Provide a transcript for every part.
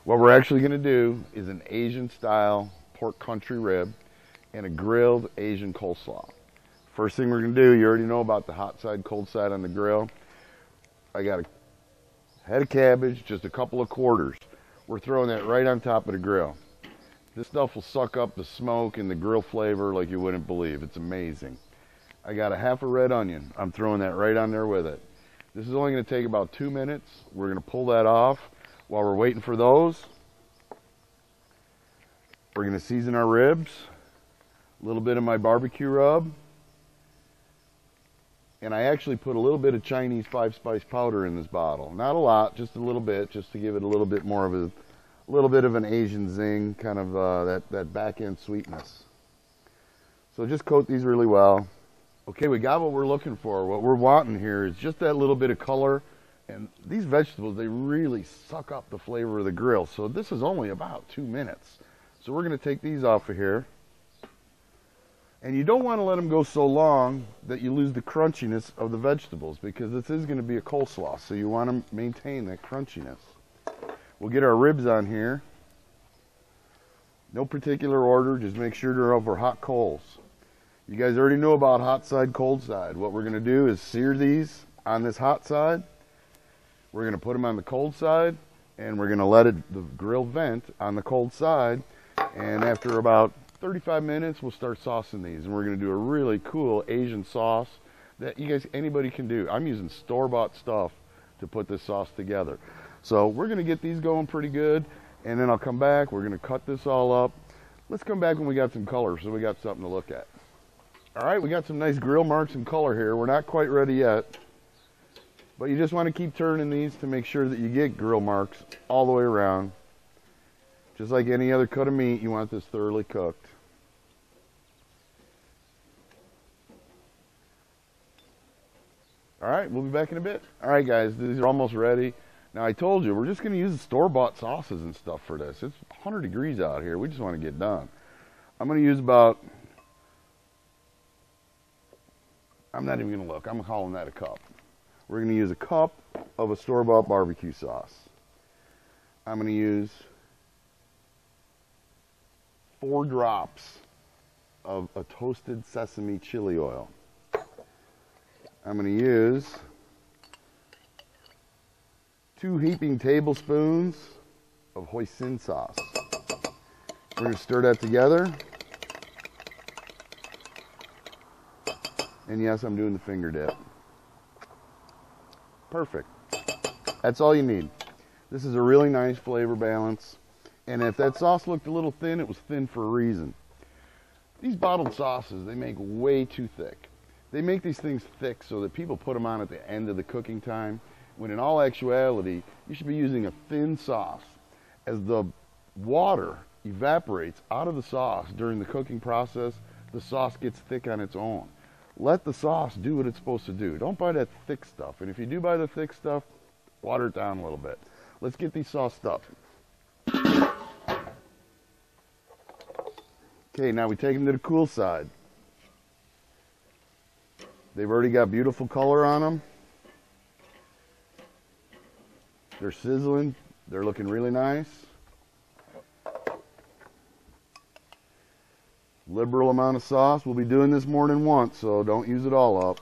What we're actually going to do is an Asian style pork country rib and a grilled Asian coleslaw. First thing we're going to do, you already know about the hot side, cold side on the grill. I got a head of cabbage, just a couple of quarters. We're throwing that right on top of the grill. This stuff will suck up the smoke and the grill flavor like you wouldn't believe. It's amazing. I got a half a red onion. I'm throwing that right on there with it. This is only going to take about 2 minutes. We're going to pull that off. While we're waiting for those, we're going to season our ribs. A little bit of my barbecue rub. And I actually put a little bit of Chinese 5-spice powder in this bottle. Not a lot, just a little bit, just to give it a little bit more of a little bit of an Asian zing, kind of that back end sweetness. So just coat these really well. Okay, we got what we're looking for. What we're wanting here is just that little bit of color. And these vegetables, they really suck up the flavor of the grill. So this is only about 2 minutes. So we're going to take these off of here. And you don't want to let them go so long that you lose the crunchiness of the vegetables, because this is going to be a coleslaw, so you want to maintain that crunchiness. We'll get our ribs on here. No particular order, just make sure they're over hot coals. You guys already know about hot side, cold side. What we're going to do is sear these on this hot side. We're going to put them on the cold side, and we're going to let the grill vent on the cold side. And after about 35 minutes, we'll start saucing these, and we're going to do a really cool Asian sauce that you guys, anybody can do. I'm using store-bought stuff to put this sauce together. So we're going to get these going pretty good, and then I'll come back. We're going to cut this all up. Let's come back when we got some color, so we got something to look at. All right, we got some nice grill marks and color here. We're not quite ready yet, but you just want to keep turning these to make sure that you get grill marks all the way around. Just like any other cut of meat, you want this thoroughly cooked. All right, we'll be back in a bit. All right, guys, these are almost ready. Now, I told you, we're just going to use the store-bought sauces and stuff for this. It's 100 degrees out here. We just want to get done. I'm going to use about, I'm not even going to look. I'm calling that a cup. We're going to use a cup of a store-bought barbecue sauce. I'm going to use 4 drops of a toasted sesame chili oil. I'm going to use 2 heaping tablespoons of Hoisin sauce. We're going to stir that together. And yes, I'm doing the finger dip. Perfect. That's all you need. This is a really nice flavor balance. And if that sauce looked a little thin, it was thin for a reason. These bottled sauces, they make way too thick. They make these things thick so that people put them on at the end of the cooking time, when in all actuality, you should be using a thin sauce. As the water evaporates out of the sauce during the cooking process, the sauce gets thick on its own. Let the sauce do what it's supposed to do. Don't buy that thick stuff. And if you do buy the thick stuff, water it down a little bit. Let's get these sauced up. Okay, now we take them to the cool side. They've already got beautiful color on them. They're sizzling. They're looking really nice. Liberal amount of sauce. We'll be doing this more than once, so don't use it all up.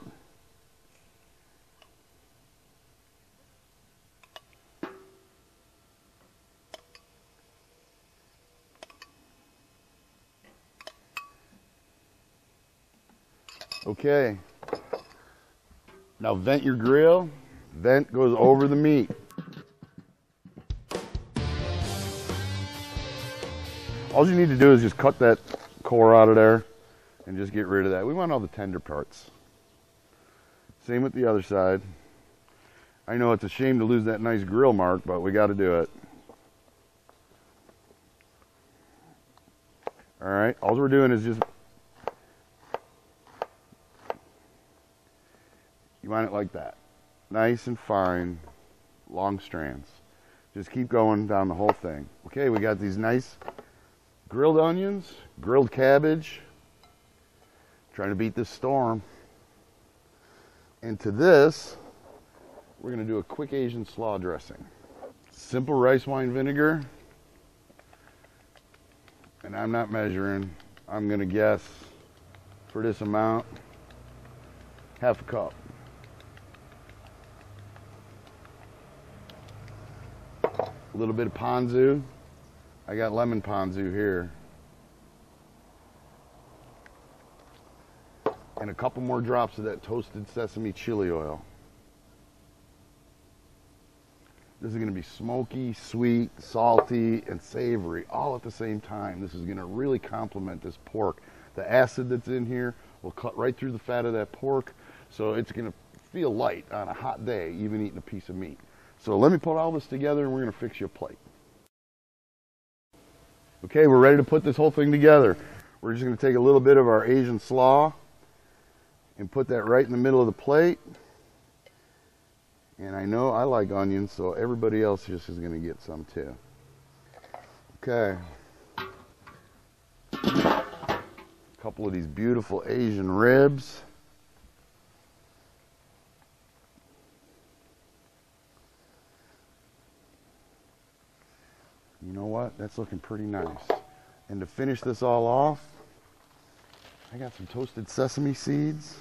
Okay. Now vent your grill. Vent goes over the meat. All you need to do is just cut that core out of there and just get rid of that. We want all the tender parts. Same with the other side. I know it's a shame to lose that nice grill mark, but we got to do it. All right, all we're doing is just, you want it like that. Nice and fine, long strands. Just keep going down the whole thing. Okay, we got these nice grilled onions, grilled cabbage. Trying to beat this storm. And to this, we're going to do a quick Asian slaw dressing. Simple rice wine vinegar, And I'm not measuring. I'm going to guess for this amount, half a cup. A little bit of Ponzu. I got lemon Ponzu here. And a couple more drops of that toasted sesame chili oil. This is going to be smoky, sweet, salty, and savory all at the same time. This is going to really complement this pork. The acid that's in here will cut right through the fat of that pork, so it's going to feel light on a hot day, even eating a piece of meat. So let me put all this together and we're going to fix you a plate. Okay, we're ready to put this whole thing together. We're just going to take a little bit of our Asian slaw and put that right in the middle of the plate. And I know I like onions, so everybody else just is going to get some too. Okay. A couple of these beautiful Asian ribs. You know what? That's looking pretty nice. And to finish this all off, I got some toasted sesame seeds.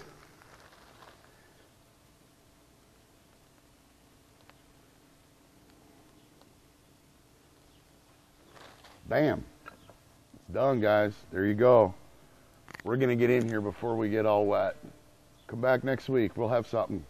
Bam. It's done, guys. There you go. We're going to get in here before we get all wet. Come back next week. We'll have something.